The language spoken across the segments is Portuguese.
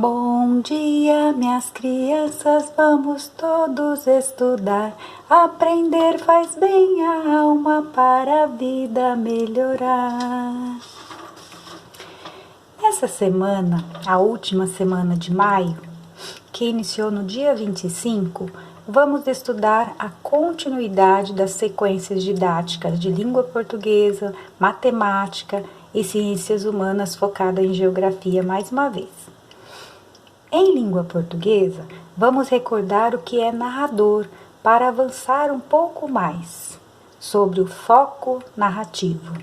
Bom dia, minhas crianças, vamos todos estudar. Aprender faz bem à alma para a vida melhorar. Nessa semana, a última semana de maio, que iniciou no dia 25, vamos estudar a continuidade das sequências didáticas de língua portuguesa, matemática e ciências humanas focada em geografia mais uma vez. Em língua portuguesa, vamos recordar o que é narrador para avançar um pouco mais sobre o foco narrativo.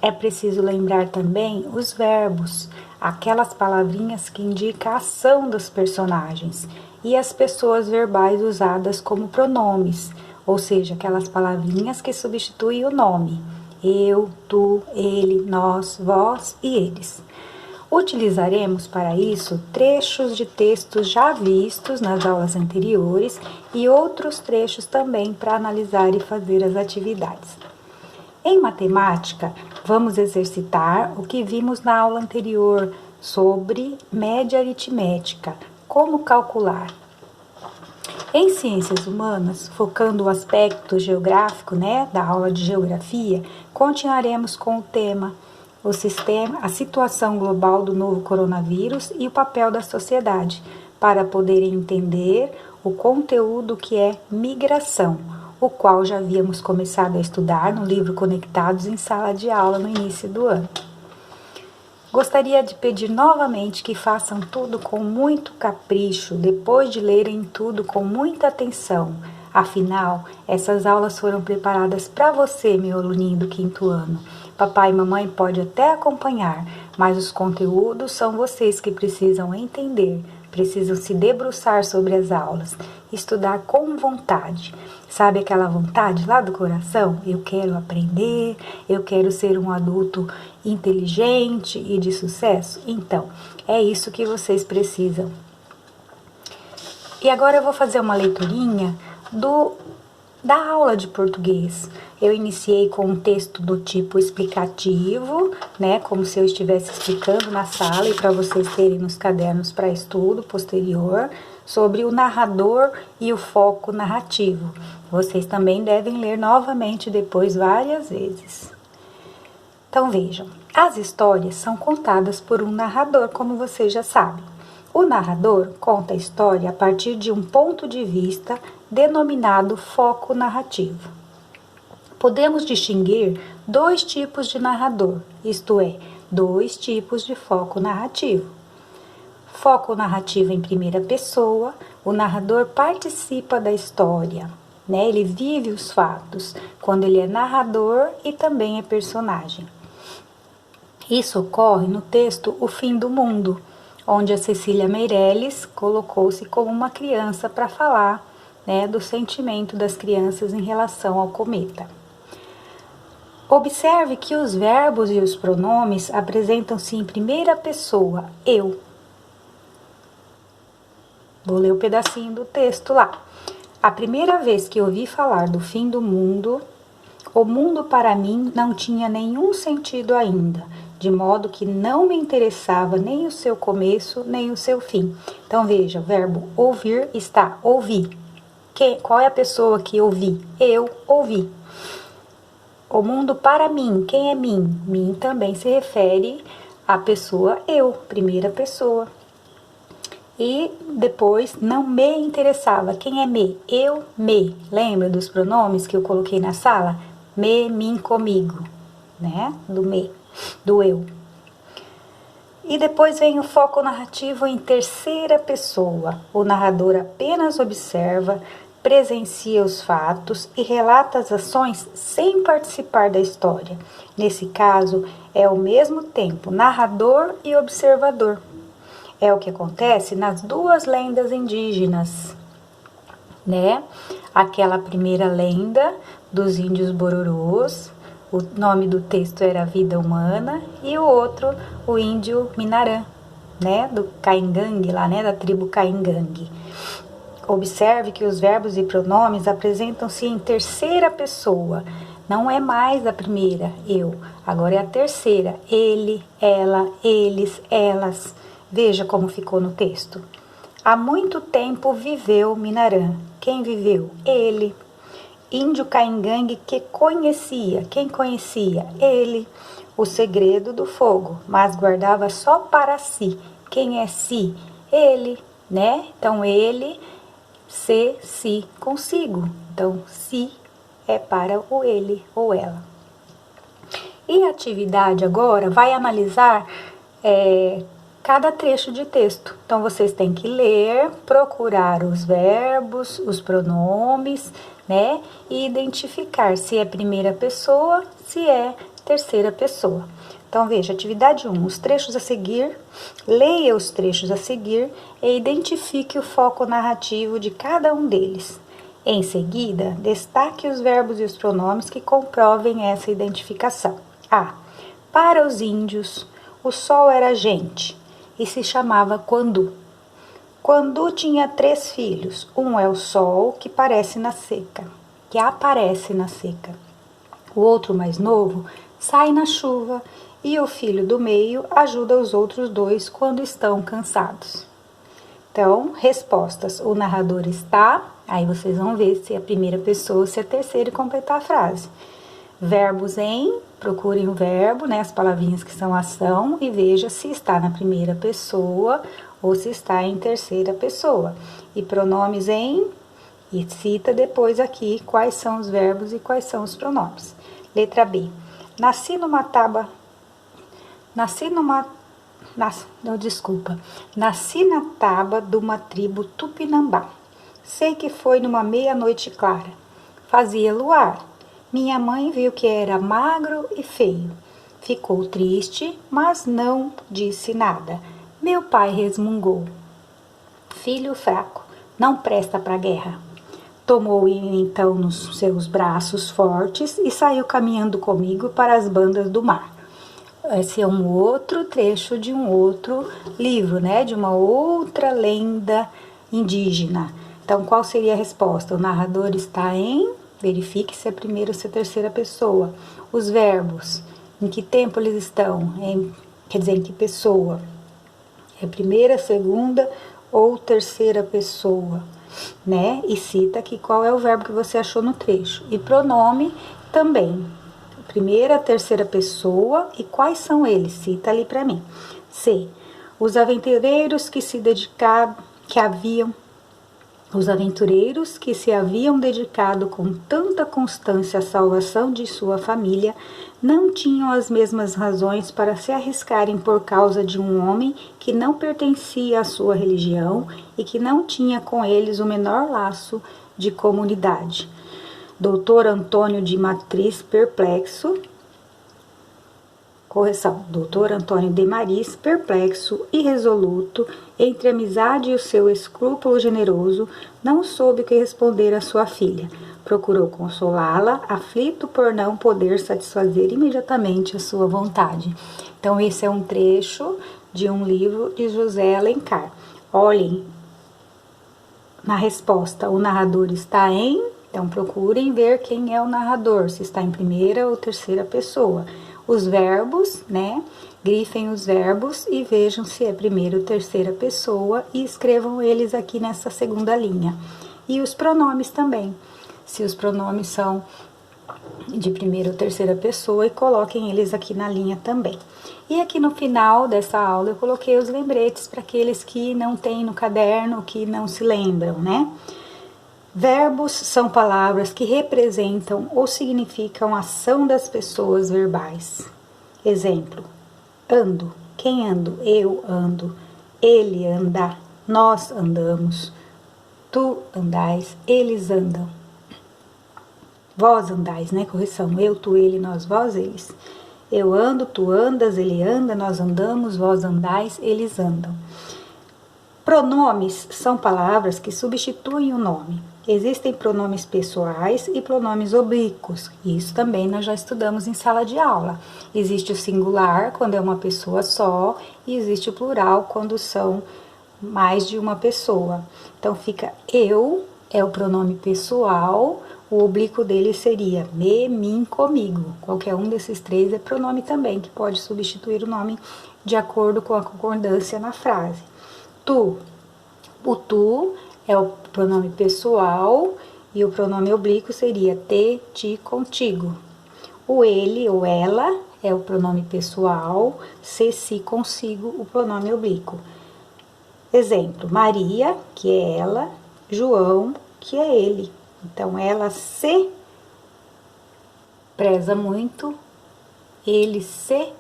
É preciso lembrar também os verbos, aquelas palavrinhas que indicam a ação dos personagens, e as pessoas verbais usadas como pronomes, ou seja, aquelas palavrinhas que substituem o nome: eu, tu, ele, nós, vós e eles. Utilizaremos para isso trechos de textos já vistos nas aulas anteriores e outros trechos também para analisar e fazer as atividades. Em matemática, vamos exercitar o que vimos na aula anterior sobre média aritmética, como calcular. Em ciências humanas, focando o aspecto geográfico, da aula de geografia, continuaremos com o tema o sistema, a situação global do novo coronavírus e o papel da sociedade, para poderem entender o conteúdo que é migração, o qual já havíamos começado a estudar no livro Conectados em Sala de Aula no início do ano. Gostaria de pedir novamente que façam tudo com muito capricho, depois de lerem tudo com muita atenção. Afinal, essas aulas foram preparadas para você, meu aluninho do 5º ano. Papai e mamãe podem até acompanhar, mas os conteúdos são vocês que precisam entender, precisam se debruçar sobre as aulas, estudar com vontade. Sabe aquela vontade lá do coração? Eu quero aprender, eu quero ser um adulto inteligente e de sucesso? Então, é isso que vocês precisam. E agora eu vou fazer uma leiturinha da aula de português. Eu iniciei com um texto do tipo explicativo, como se eu estivesse explicando na sala e para vocês terem nos cadernos para estudo posterior, sobre o narrador e o foco narrativo. Vocês também devem ler novamente depois várias vezes. Então vejam, as histórias são contadas por um narrador, como vocês já sabem. O narrador conta a história a partir de um ponto de vista denominado foco narrativo. Podemos distinguir dois tipos de narrador, isto é, dois tipos de foco narrativo. Foco narrativo em primeira pessoa, o narrador participa da história, ele vive os fatos, quando ele é narrador e também é personagem. Isso ocorre no texto O Fim do Mundo, onde a Cecília Meirelles colocou-se como uma criança para falar do sentimento das crianças em relação ao cometa. Observe que os verbos e os pronomes apresentam-se em primeira pessoa, eu. Vou ler um pedacinho do texto lá. A primeira vez que ouvi falar do fim do mundo, o mundo para mim não tinha nenhum sentido ainda, de modo que não me interessava nem o seu começo, nem o seu fim. Então veja, o verbo ouvir está ouvi. Qual é a pessoa que ouvi? Eu ouvi. O mundo para mim, quem é mim? Mim também se refere à pessoa eu, primeira pessoa. E depois, não me interessava. Quem é me? Eu, me. Lembra dos pronomes que eu coloquei na sala? Me, mim, comigo, do me, do eu. E depois vem o foco narrativo em terceira pessoa. O narrador apenas observa, presencia os fatos e relata as ações sem participar da história. Nesse caso, é ao mesmo tempo narrador e observador. É o que acontece nas duas lendas indígenas, Aquela primeira lenda dos índios bororôs, o nome do texto era Vida Humana, e o outro, o índio Minarã, do Caingangue, lá, da tribo Caingangue. Observe que os verbos e pronomes apresentam-se em terceira pessoa. Não é mais a primeira, eu. Agora é a terceira, ele, ela, eles, elas. Veja como ficou no texto. Há muito tempo viveu Minarã. Quem viveu? Ele. Índio caingangue que conhecia. Quem conhecia? Ele. O segredo do fogo, mas guardava só para si. Quem é si? Ele, né? Então, ele, si, consigo. Então, si é para o ele ou ela. E a atividade agora vai analisar cada trecho de texto. Então, vocês têm que ler, procurar os verbos, os pronomes, né? E identificar se é primeira pessoa, se é terceira pessoa. Então, veja, atividade 1, os trechos a seguir, leia os trechos a seguir e identifique o foco narrativo de cada um deles. Em seguida, destaque os verbos e os pronomes que comprovem essa identificação. A. Para os índios, o sol era gente e se chamava Quandu. Quandu tinha 3 filhos. Um é o sol que aparece na seca. O outro mais novo sai na chuva e o filho do meio ajuda os outros 2 quando estão cansados. Então, respostas. O narrador está, aí vocês vão ver se é a primeira pessoa ou se é a terceira e completar a frase. Verbos em, procurem o verbo, né, as palavrinhas que são ação e veja se está na primeira pessoa ou se está em terceira pessoa. E pronomes em, e cita depois aqui quais são os verbos e quais são os pronomes. Letra B. Nasci na taba de uma tribo tupinambá. Sei que foi numa meia-noite clara. Fazia luar. Minha mãe viu que era magro e feio. Ficou triste, mas não disse nada. Meu pai resmungou. Filho fraco, não presta para a guerra. Tomou então nos seus braços fortes e saiu caminhando comigo para as bandas do mar. Esse é um outro trecho de um outro livro, né? De uma outra lenda indígena. Então, qual seria a resposta? O narrador está em... Verifique se é primeira ou se é terceira pessoa. Os verbos, em que tempo eles estão? Quer dizer, em que pessoa? É primeira, segunda ou terceira pessoa, né? E cita aqui qual é o verbo que você achou no trecho. E pronome também. Primeira, terceira pessoa e quais são eles? Cita ali para mim. C. Os aventureiros que se haviam dedicado com tanta constância à salvação de sua família não tinham as mesmas razões para se arriscarem por causa de um homem que não pertencia à sua religião e que não tinha com eles o menor laço de comunidade. Doutor Antônio de Matriz perplexo, Doutor Antônio de Maris, perplexo e resoluto entre a amizade e o seu escrúpulo generoso, não soube o que responder à sua filha. Procurou consolá-la, aflito por não poder satisfazer imediatamente a sua vontade. Então, esse é um trecho de um livro de José Alencar. Olhem, na resposta, o narrador está em... Então, procurem ver quem é o narrador, se está em primeira ou terceira pessoa. Os verbos, né? Grifem os verbos e vejam se é primeira ou terceira pessoa e escrevam eles aqui nessa segunda linha. E os pronomes também, se os pronomes são de primeira ou terceira pessoa e coloquem eles aqui na linha também. E aqui no final dessa aula eu coloquei os lembretes para aqueles que não têm no caderno, que não se lembram, né? Verbos são palavras que representam ou significam a ação das pessoas verbais. Exemplo: ando. Quem ando? Eu ando. Ele anda. Nós andamos. Tu andais. Eles andam. Vós andais, né? Correção. Eu, tu, ele, nós, vós, eles. Eu ando, tu andas, ele anda, nós andamos, vós andais, eles andam. Pronomes são palavras que substituem o nome. Existem pronomes pessoais e pronomes oblíquos. Isso também nós já estudamos em sala de aula. Existe o singular, quando é uma pessoa só, e existe o plural, quando são mais de uma pessoa. Então, fica eu, é o pronome pessoal, o oblíquo dele seria me, mim, comigo. Qualquer um desses três é pronome também, que pode substituir o nome de acordo com a concordância na frase. Tu. O tu é o pronome pessoal e o pronome oblíquo seria te, ti, contigo. O ele ou ela é o pronome pessoal, se, si, consigo, o pronome oblíquo. Exemplo, Maria, que é ela, João, que é ele. Então, ela se preza muito, ele se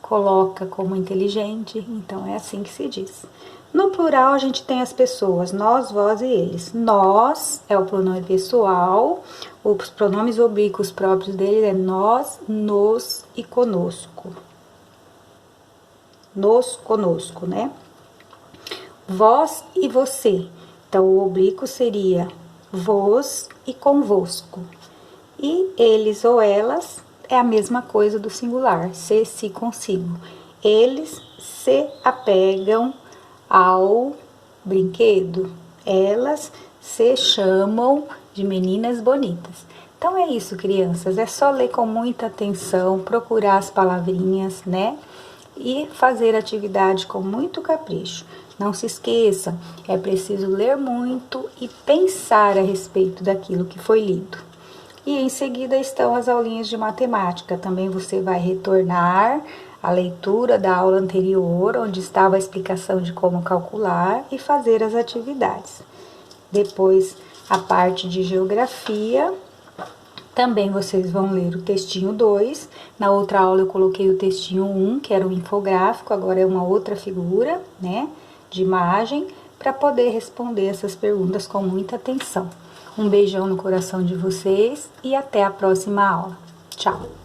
coloca como inteligente, então é assim que se diz. No plural, a gente tem as pessoas, nós, vós e eles. Nós é o pronome pessoal, os pronomes oblíquos próprios dele é nós, nos e conosco. Nos, conosco, né? Vós e você. Então, o oblíquo seria vos e convosco. E eles ou elas é a mesma coisa do singular, se, si, consigo. Eles se apegam ao brinquedo. Elas se chamam de meninas bonitas. Então é isso, crianças. É só ler com muita atenção, procurar as palavrinhas, né? E fazer atividade com muito capricho. Não se esqueça, é preciso ler muito e pensar a respeito daquilo que foi lido. E em seguida estão as aulinhas de matemática. Também você vai retornar a leitura da aula anterior, onde estava a explicação de como calcular e fazer as atividades. Depois, a parte de geografia, também vocês vão ler o textinho 2. Na outra aula eu coloquei o textinho 1, que era o infográfico, agora é uma outra figura, né, de imagem, para poder responder essas perguntas com muita atenção. Um beijão no coração de vocês e até a próxima aula. Tchau!